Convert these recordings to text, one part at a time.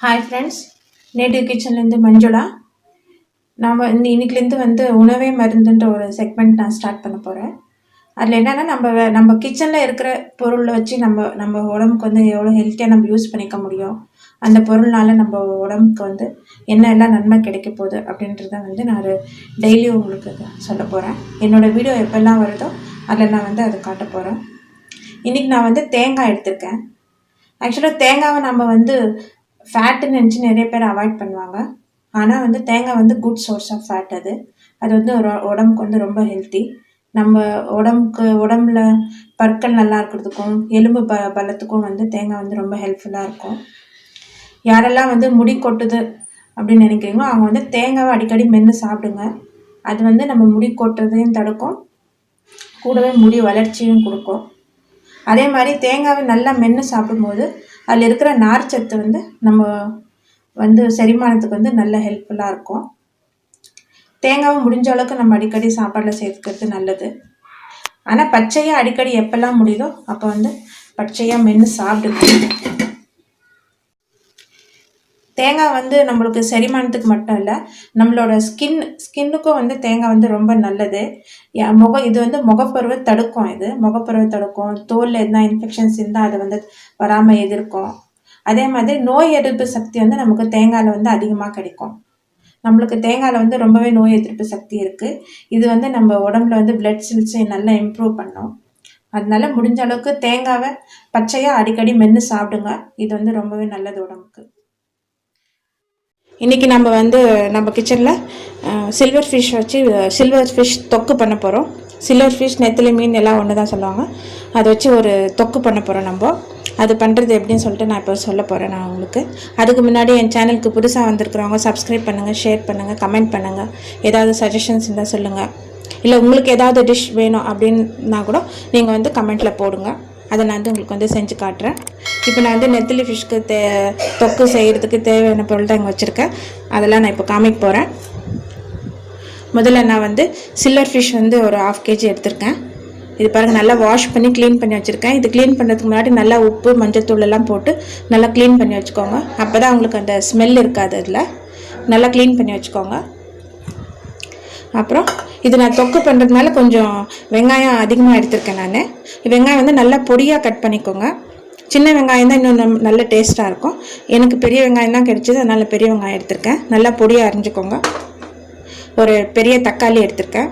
Hi friends, Native Kitchen Manjula. நம்ம இன்னைக்குலேருந்து உணவே மருந்துன்ற ஒரு செக்மெண்ட் நான் ஸ்டார்ட் பண்ண போகிறேன். அதில் என்னென்னா நம்ம கிச்சனில் இருக்கிற பொருளை வச்சு நம்ம உடம்புக்கு எவ்வளோ ஹெல்த்தியாக நம்ம யூஸ் பண்ணிக்க முடியும், அந்த பொருள்னால நம்ம உடம்புக்கு என்ன எல்லாம் நன்மை கிடைக்க போகுது அப்படின்றத நான் டெய்லியும் உங்களுக்கு சொல்ல போகிறேன். என்னோடய வீடியோ எப்போல்லாம் வருதோ அதில் நான் அதை காட்ட போகிறேன். இன்றைக்கி நான் தேங்காய் எடுத்திருக்கேன். ஆக்சுவலாக தேங்காவை நம்ம ஃபேட்டுன்னு நினச்சி நிறைய பேர் அவாய்ட் பண்ணுவாங்க. ஆனால் தேங்காய் குட் சோர்ஸ் ஆஃப் ஃபேட். அது உடம்புக்கு ரொம்ப ஹெல்த்தி. நம்ம உடம்புல பற்கள் நல்லா இருக்கிறதுக்கும் எலும்பு பலத்துக்கும் தேங்காய் ரொம்ப ஹெல்ப்ஃபுல்லாக இருக்கும். யாரெல்லாம் முடி கொட்டுது அப்படின்னு நினைக்கிறீங்களோ அவங்க தேங்காவை அடிக்கடி மென்று சாப்பிடுங்க. அது நம்ம முடி கொட்டுறதையும் தடுக்கும், கூடவே முடி வளர்ச்சியும் கொடுக்கும். அதே மாதிரி தேங்காவை நல்லா மென்று சாப்பிடும்போது அதில் இருக்கிற நார்ச்சத்து நம்ம செரிமானத்துக்கு நல்ல ஹெல்ப்ஃபுல்லாக இருக்கும். தேங்காவை முடிஞ்ச அளவுக்கு நம்ம அடிக்கடி சாப்பாடில் சேர்த்துக்கிறது நல்லது. ஆனால் பச்சையாக அடிக்கடி எப்போல்லாம் முடியுதோ அப்போ பச்சையாக மென்று சாப்பிடுங்க. தேங்காய் நம்மளுக்கு செரிமானத்துக்கு மட்டும் இல்லை, நம்மளோட ஸ்கின்னுக்கும் தேங்காய் ரொம்ப நல்லது. இது முகப்பருவை தடுக்கும். முகப்பருவை தடுக்கும். தோலில் எதுனா இன்ஃபெக்ஷன்ஸ் இருந்தால் அதை வராமல் எதிர்க்கும். அதே மாதிரி நோய் எதிர்ப்பு சக்தி நமக்கு தேங்காயில் அதிகமாக கிடைக்கும். நம்மளுக்கு தேங்காயில் ரொம்பவே நோய் எதிர்ப்பு சக்தி இருக்குது. இது நம்ம உடம்புல பிளட் செல்ஸை நல்லா இம்ப்ரூவ் பண்ணும். அதனால முடிஞ்ச அளவுக்கு தேங்காவை பச்சையாக அடிக்கடி மென்று சாப்பிடுங்க. இது ரொம்பவே நல்லது உடம்புக்கு. இன்றைக்கி நம்ம கிச்சனில் சில்வர் ஃபிஷ் தொக்கு பண்ண போகிறோம். சில்வர் ஃபிஷ், நெத்திலி மீன் எல்லாம் ஒன்று தான் சொல்லுவாங்க. அதை வச்சு ஒரு தொக்கு பண்ண போகிறோம். நம்ம அது பண்ணுறது எப்படின்னு சொல்லிட்டு நான் இப்போ சொல்ல போகிறேன் நான் உங்களுக்கு. அதுக்கு முன்னாடி என் சேனலுக்கு புதுசாக வந்திருக்கிறவங்க சப்ஸ்கிரைப் பண்ணுங்கள், ஷேர் பண்ணுங்கள், கமெண்ட் பண்ணுங்கள். ஏதாவது சஜஷன்ஸ் இருந்தால் சொல்லுங்கள். இல்லை உங்களுக்கு ஏதாவது டிஷ் வேணும் அப்படின்னா கூட நீங்கள் கமெண்ட்டில் போடுங்க. அதை நான் உங்களுக்கு செஞ்சு காட்டுறேன். இப்போ நான் நெத்திலி ஃபிஷ்க்கு தொக்கு செய்கிறதுக்கு தேவையான பொருள் தான் இங்கே வச்சுருக்கேன். அதெல்லாம் நான் இப்போ காமிக்க போகிறேன். முதல்ல நான் சில்வர் ஃபிஷ் ஒரு 1/2 kg எடுத்திருக்கேன். இது பாருங்கள், நல்லா வாஷ் பண்ணி க்ளீன் பண்ணி வச்சுருக்கேன். இது க்ளீன் பண்ணுறதுக்கு முன்னாடி நல்லா உப்பு மஞ்சத்தூள் எல்லாம் போட்டு நல்லா க்ளீன் பண்ணி வச்சுக்கோங்க. அப்போ தான் உங்களுக்கு அந்த ஸ்மெல் இருக்காது. அதில் நல்லா க்ளீன் பண்ணி வச்சுக்கோங்க. அப்புறம் இது நான் தொக்கு பண்ணுறதுனால கொஞ்சம் வெங்காயம் அதிகமாக எடுத்திருக்கேன். நான் வெங்காயம் நல்லா பொடியாக கட் பண்ணிக்கோங்க. சின்ன வெங்காயம் தான் இன்னும் நல்ல டேஸ்ட்டாக இருக்கும். எனக்கு பெரிய வெங்காயம் தான் கிடைச்சிது, அதனால் பெரிய வெங்காயம் எடுத்திருக்கேன். நல்லா பொடியாக அரிஞ்சுக்கோங்க. ஒரு பெரிய தக்காளி எடுத்திருக்கேன்.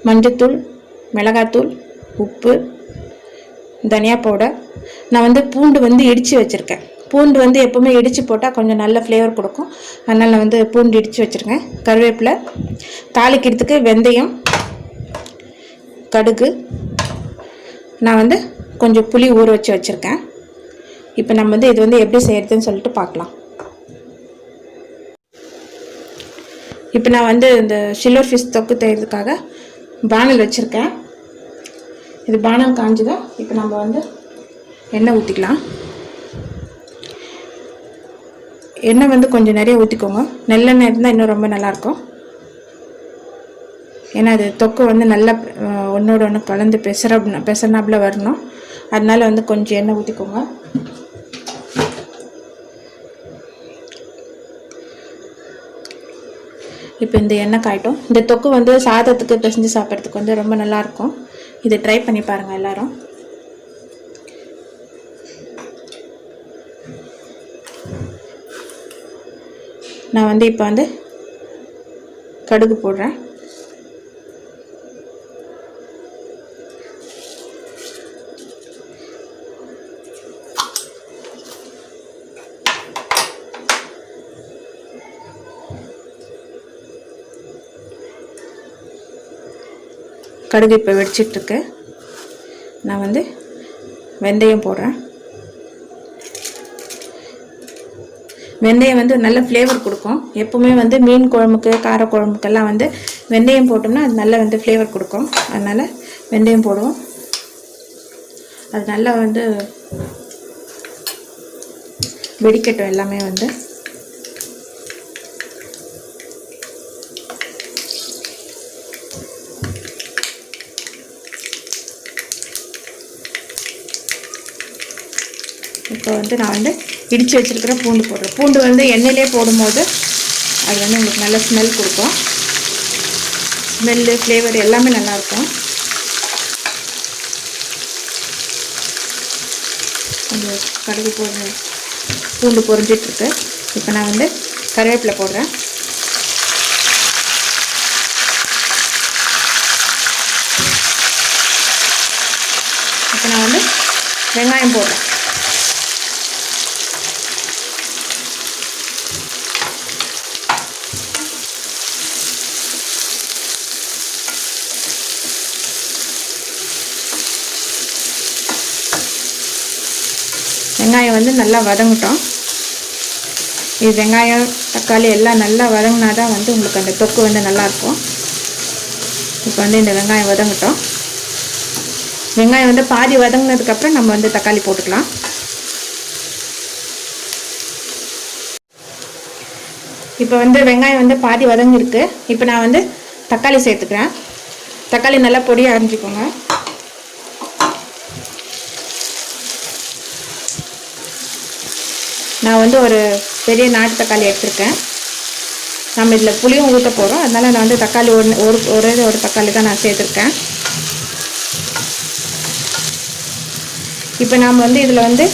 மஞ்சத்தூள், மிளகாத்தூள், உப்பு, தனியா பவுடர். நான் பூண்டு இடித்து வச்சுருக்கேன். பூண்டு எப்போவுமே இடித்து போட்டால் கொஞ்சம் நல்ல ஃப்ளேவர் கொடுக்கும். அதனால் நான் பூண்டு இடித்து வச்சுருக்கேன். கருவேப்பிலை, தாளிக்கிறதுக்கு வெந்தயம், கடுகு. நான் கொஞ்சம் புளி ஊற வச்சு வச்சுருக்கேன். இப்போ நம்ம இது எப்படி செய்கிறதுன்னு சொல்லிட்டு பார்க்கலாம். இப்போ நான் இந்த சில்வர் ஃபிஷ் தொக்கு செய்கிறதுக்காக பானல் வச்சுருக்கேன். இது பானல் காஞ்சுதான். இப்போ நம்ம எண்ணெய் ஊற்றிக்கலாம். எண்ணெய் கொஞ்சம் நிறைய ஊற்றிக்கோங்க. நல்லெண்ணெய் இருந்தால் இன்னும் ரொம்ப நல்லாயிருக்கும். ஏன்னா அது தொக்கு நல்லா ஒன்றோட ஒன்று கலந்து பெசனாப்பில் வரணும். அதனால கொஞ்சம் எண்ணெய் ஊற்றிக்கோங்க. இப்போ இந்த எண்ணெய் காயட்டும். இந்த தொக்கு சாதத்துக்கு பிசைஞ்சு சாப்பிட்றதுக்கு ரொம்ப நல்லாயிருக்கும். இதை ட்ரை பண்ணி பாருங்கள் எல்லோரும். நான் இப்போ கடுகு போடுறேன். கடுகு இப்போ வெடிச்சிட்ருக்கு. நான் வெந்தயம் போடுறேன். வெந்தயம் நல்ல ஃப்ளேவர் கொடுக்கும். எப்போவுமே மீன் குழம்புக்கு, கார குழம்புக்கெல்லாம் வெந்தயம் போட்டோம்னா அது நல்ல ஃப்ளேவர் கொடுக்கும். அதனால் வெந்தயம் போடுவோம். அது நல்லா வெடிக்கட்டும் எல்லாமே. இப்போ வந்து நான் வந்து இடித்து வச்சுருக்கிற பூண்டு போடுறேன். பூண்டு வந்து எண்ணெயிலே போடும்போது அது வந்து உங்களுக்கு நல்ல ஸ்மெல் கொடுக்கும். ஸ்மெல்லு ஃப்ளேவர் எல்லாமே நல்லாயிருக்கும். கொஞ்சம் கடுகு பூண்டு பொரிஞ்சிட்ருக்கு. இப்போ நான் வந்து கருவேப்பிலை போடுறேன். இப்போ நான் வந்து வெங்காயம் போடுறேன். வெங்காயம் வந்து நல்லா வதங்கட்டும். இது வெங்காயம் தக்காளி எல்லாம் நல்லா வதங்கினா தான் வந்து உங்களுக்கு அந்த தொக்கு வந்து நல்லாயிருக்கும். இப்போ வந்து இந்த வெங்காயம் வதங்கட்டும். வெங்காயம் வந்து பாதி வதங்கினதுக்கப்புறம் நம்ம வந்து தக்காளி போட்டுக்கலாம். இப்போ வந்து வெங்காயம் வந்து பாதி வதங்கிருக்கு. இப்போ நான் வந்து தக்காளி சேர்த்துக்கிறேன். தக்காளி நல்லா பொடியாக அரிஞ்சிக்கோங்க. நான் வந்து ஒரு பெரிய நாட்டு தக்காளி எடுத்திருக்கேன். நம்ம இதில் புளியும் ஊற்ற போகிறோம். அதனால் நான் வந்து தக்காளி ஒரு தக்காளி தான் நான் சேர்த்துருக்கேன். இப்போ நாம் வந்து இதில் வந்து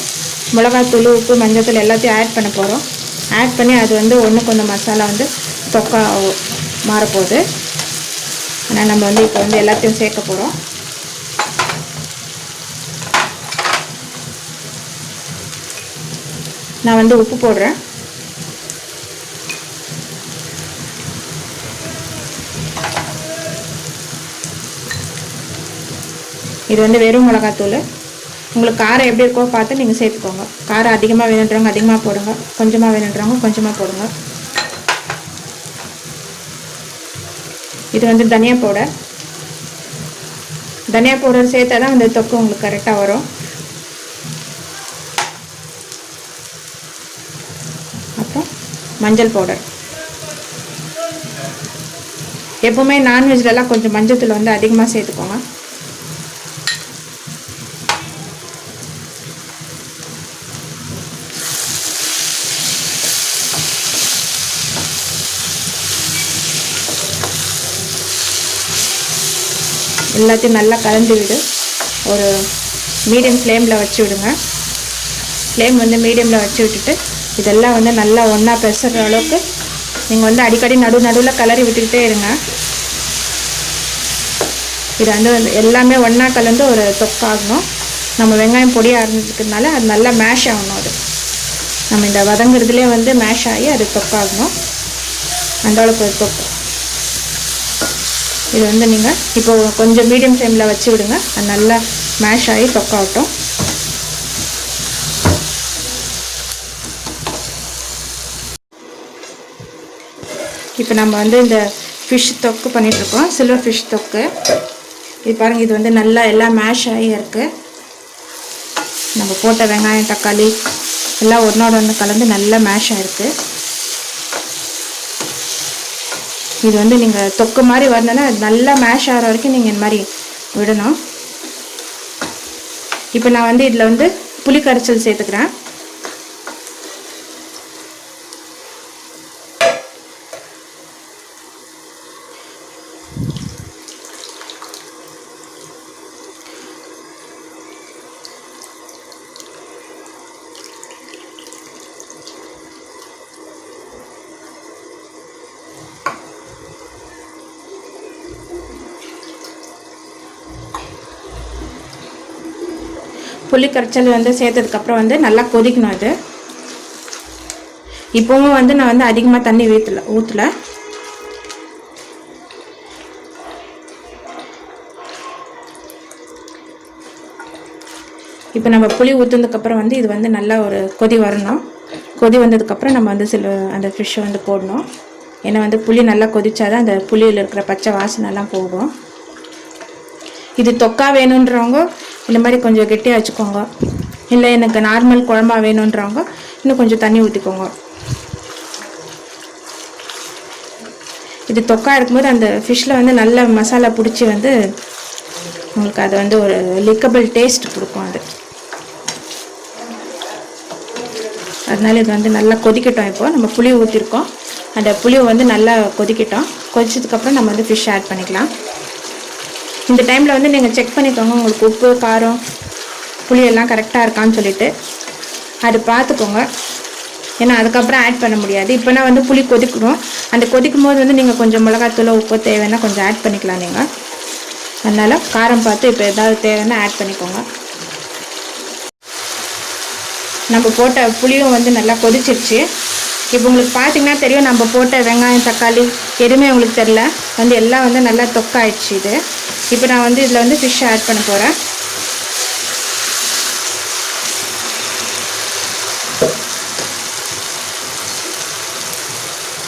மிளகாத்தூள், உப்பு, மஞ்சத்தூள் எல்லாத்தையும் ஆட் பண்ண போகிறோம். ஆட் பண்ணி அது வந்து ஒன்றுக்கு ஒன்று மசாலா வந்து தொக்கா மாறப்போகுது. ஆனால் நம்ம வந்து இப்போ வந்து எல்லாத்தையும் சேர்க்க போகிறோம். நான் வந்து உப்பு போடுறேன். இது வந்து வெறும் மிளகாத்தூள். உங்களுக்கு காரம் எப்படி இருக்கோ பார்த்து நீங்கள் சேர்த்துக்கோங்க. காரம் அதிகமாக வேணுன்றவங்க அதிகமாக போடுங்க, கொஞ்சமாக வேணுன்றவங்க கொஞ்சமாக போடுங்க. இது வந்து தனியா பவுடர். தனியா பவுடர் சேர்த்தா தான் அந்த தொக்கு உங்களுக்கு கரெக்டாக வரும். அப்புறம் மஞ்சள் பவுடர். எப்பவுமே நான்வெஜ்லலாம் கொஞ்சம் மஞ்சள் தூள் வந்து அதிகமாக சேர்த்துக்கோங்க. எல்லாத்தையும் நல்லா கலந்து விடு. ஒரு மீடியம் ஃப்ளேமில் வச்சு விடுங்க. ஃப்ளேம் வந்து மீடியமில் வச்சு விட்டுட்டு இதெல்லாம் வந்து நல்லா ஒன்றா பெசற அளவுக்கு நீங்கள் வந்து அடிக்கடி நடுவில் கலரி விட்டுக்கிட்டே இருங்க. இது வந்து எல்லாமே ஒன்றா கலந்து ஒரு தொக்காகணும். நம்ம வெங்காயம் பொடியாக அரைஞ்சிக்கிறதுனால அது நல்லா மேஷ் ஆகணும். அது நம்ம இந்த வதங்குறதுலேயே வந்து மேஷ் ஆகி அது தொக்காகணும். அந்த அளவுக்கு ஒரு தொக்கு. இது வந்து நீங்கள் இப்போ கொஞ்சம் மீடியம் ஃப்ளேமில் வச்சு விடுங்க. அது நல்லா மேஷ் ஆகி தொக்காகட்டும். இப்போ நம்ம வந்து இந்த ஃபிஷ் தொக்கு பண்ணிகிட்ருக்கோம், சில்வர் ஃபிஷ் தொக்கு. இது பாருங்கள், இது வந்து நல்லா எல்லாம் மேஷ் ஆகி இருக்குது. நம்ம போட்ட வெங்காயம் தக்காளி எல்லாம் ஒன்றோட ஒன்று கலந்து நல்லா மேஷ் ஆகிருக்கு. இது வந்து நீங்கள் தொக்கு மாதிரி வரணுன்னா அது நல்லா மேஷ் ஆகிற வரைக்கும் நீங்கள் இந்த மாதிரி விடணும். இப்போ நான் வந்து இதில் வந்து புளி கரைச்சல் சேர்த்துக்கிறேன். புளி கரைச்சல் வந்து சேர்த்ததுக்கப்புறம் வந்து நல்லா கொதிக்கணும். இது இப்போவும் வந்து நான் வந்து அதிகமாக தண்ணி ஊற்றல. இப்போ நம்ம புளி ஊற்றுனதுக்கப்புறம் வந்து இது வந்து நல்லா ஒரு கொதி வரணும். கொதி வந்ததுக்கப்புறம் நம்ம வந்து அந்த ஃபிஷ்ஷை வந்து போடணும். ஏன்னா வந்து புளி நல்லா கொதிச்சாதான் அந்த புளியில் இருக்கிற பச்சை வாசனைலாம் போகும். இது தொக்கா வேணுன்றவங்க இந்த மாதிரி கொஞ்சம் கெட்டியாக வச்சுக்கோங்க. இல்லை எனக்கு நார்மல் குழம்பா வேணுன்றவங்க இன்னும் கொஞ்சம் தண்ணி ஊற்றிக்கோங்க. இது தொக்கா இருக்கும்போது அந்த ஃபிஷ்ஷில் வந்து நல்ல மசாலா பிடிச்சி வந்து உங்களுக்கு அது வந்து ஒரு லிக்கபிள் டேஸ்ட் கொடுக்கும். அது அதனால இது வந்து நல்லா கொதிக்கட்டும். இப்போது நம்ம புளி ஊற்றிருக்கோம், அந்த புளியை வந்து நல்லா கொதிக்கட்டும். கொதிச்சதுக்கப்புறம் நம்ம வந்து ஃபிஷ் ஆட் பண்ணிக்கலாம். இந்த டைமில் வந்து நீங்கள் செக் பண்ணிக்கோங்க உங்களுக்கு உப்பு காரம் புளி எல்லாம் கரெக்டாக இருக்கான்னு சொல்லிவிட்டு அது பார்த்துக்கோங்க. ஏன்னா அதுக்கப்புறம் ஆட் பண்ண முடியாது. இப்போனா வந்து புளி கொதிக்கணும். அந்த கொதிக்கும் போது வந்து நீங்கள் கொஞ்சம் மிளகாத்தூள் உப்பு தேவைன்னா கொஞ்சம் ஆட் பண்ணிக்கலாம் நீங்கள். அதனால் காரம் பார்த்து இப்போ ஏதாவது தேவைன்னா ஆட் பண்ணிக்கோங்க. நம்ம போட்ட புளியும் வந்து நல்லா கொதிச்சிருச்சு. இப்போ உங்களுக்கு பார்த்தீங்கன்னா தெரியும், நம்ம போட்ட வெங்காயம் தக்காளி எதுவுமே உங்களுக்கு தெரில, வந்து எல்லாம் வந்து நல்லா தொக்காயிடுச்சு. இது இப்போ நான் வந்து இதில் வந்து ஃபிஷ் ஆட் பண்ண போகிறேன்.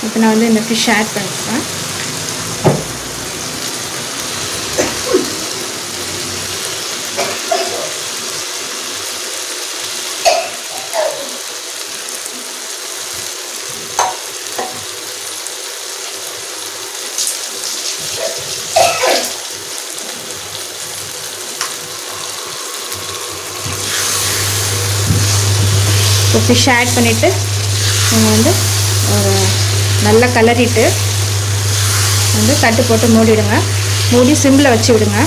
இப்போ நான் வந்து இந்த ஃபிஷ் ஆட் பண்ணிக்கிறேன். இப்போ ஃபிஷ் ஆட் பண்ணிவிட்டு நீங்கள் வந்து ஒரு நல்லா கலரிட்டு வந்து தட்டு போட்டு மூடிடுங்க. மூடி சிம்மில் வச்சு விடுங்க.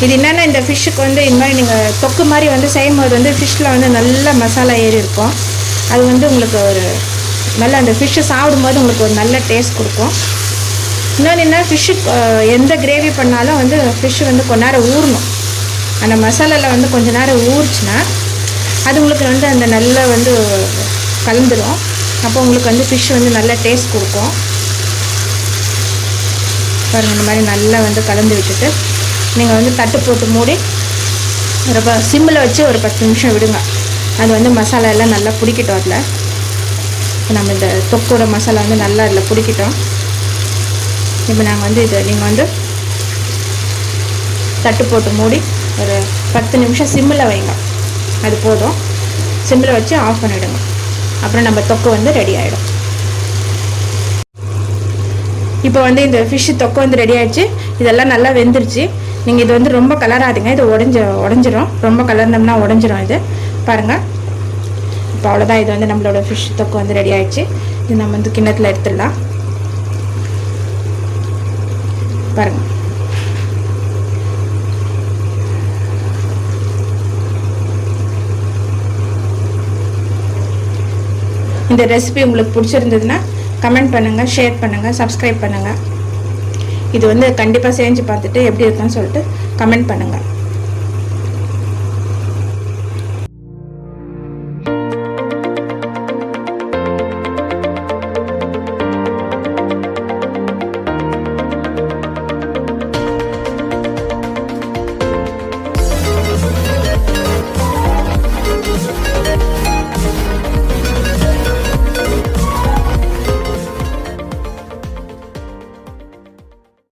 இது என்னென்னா இந்த ஃபிஷ்ஷுக்கு வந்து இந்த மாதிரி நீங்கள் தொக்கு மாதிரி வந்து செய்யும் போது வந்து ஃபிஷ்ஷில் வந்து நல்ல மசாலா ஏறி இருக்கும். அது வந்து உங்களுக்கு ஒரு நல்ல அந்த ஃபிஷ்ஷை சாப்பிடும்போது உங்களுக்கு ஒரு நல்ல டேஸ்ட் கொடுக்கும். இன்னொன்று என்ன, ஃபிஷ்ஷுக்கு எந்த கிரேவி பண்ணாலும் வந்து ஃபிஷ்ஷு வந்து கொஞ்ச நேரம் ஊறணும். அந்த மசாலாவில் வந்து கொஞ்சம் நேரம் ஊறிச்சுன்னா அது உங்களுக்கு வந்து அந்த நல்லா வந்து கலந்துடும். அப்போ உங்களுக்கு வந்து ஃபிஷ் வந்து நல்ல டேஸ்ட் கொடுக்கும். பாருங்கள், இந்த மாதிரி நல்லா வந்து கலந்து விட்டுட்டு நீங்கள் வந்து தட்டு போட்டு மூடி ரொம்ப சிம்மில் வச்சு ஒரு 10 நிமிஷம் விடுங்க. அது வந்து மசாலா எல்லாம் நல்லா பிடிக்கட்டும். அதில் நம்ம இந்த தொக்கோட மசாலா வந்து நல்லா அதில் பிடிக்கட்டும். இப்போ நாங்கள் வந்து இது நீங்கள் வந்து தட்டு போட்டு மூடி ஒரு 10 நிமிஷம் சிம்மில் வைங்க. அது போதும். சிம்மில் வச்சு ஆஃப் பண்ணிவிடுங்க. அப்புறம் நம்ம தொக்கு வந்து ரெடி ஆகிடும். இப்போ வந்து இந்த ஃபிஷ்ஷு தொக்கு வந்து ரெடி ஆகிடுச்சு. இதெல்லாம் நல்லா வெந்துருச்சு. நீங்கள் இது வந்து ரொம்ப கலராதுங்க, இது உடஞ்சிரும். ரொம்ப கலர்ந்தோம்னா உடஞ்சிரும். இது பாருங்கள். இப்போ அவ்வளோதான். இது வந்து நம்மளோட ஃபிஷ் தொக்கு வந்து ரெடி ஆகிடுச்சு. இது நம்ம வந்து கிண்ணத்தில் எடுத்துடலாம். பாருங்கள், இந்த ரெசிபி உங்களுக்கு பிடிச்சிருந்ததுன்னா கமெண்ட் பண்ணுங்கள், ஷேர் பண்ணுங்கள், சப்ஸ்கிரைப் பண்ணுங்கள். இது வந்து கண்டிப்பாக செஞ்சு பார்த்துட்டு எப்படி இருக்குன்னு சொல்லிட்டு கமெண்ட் பண்ணுங்கள்.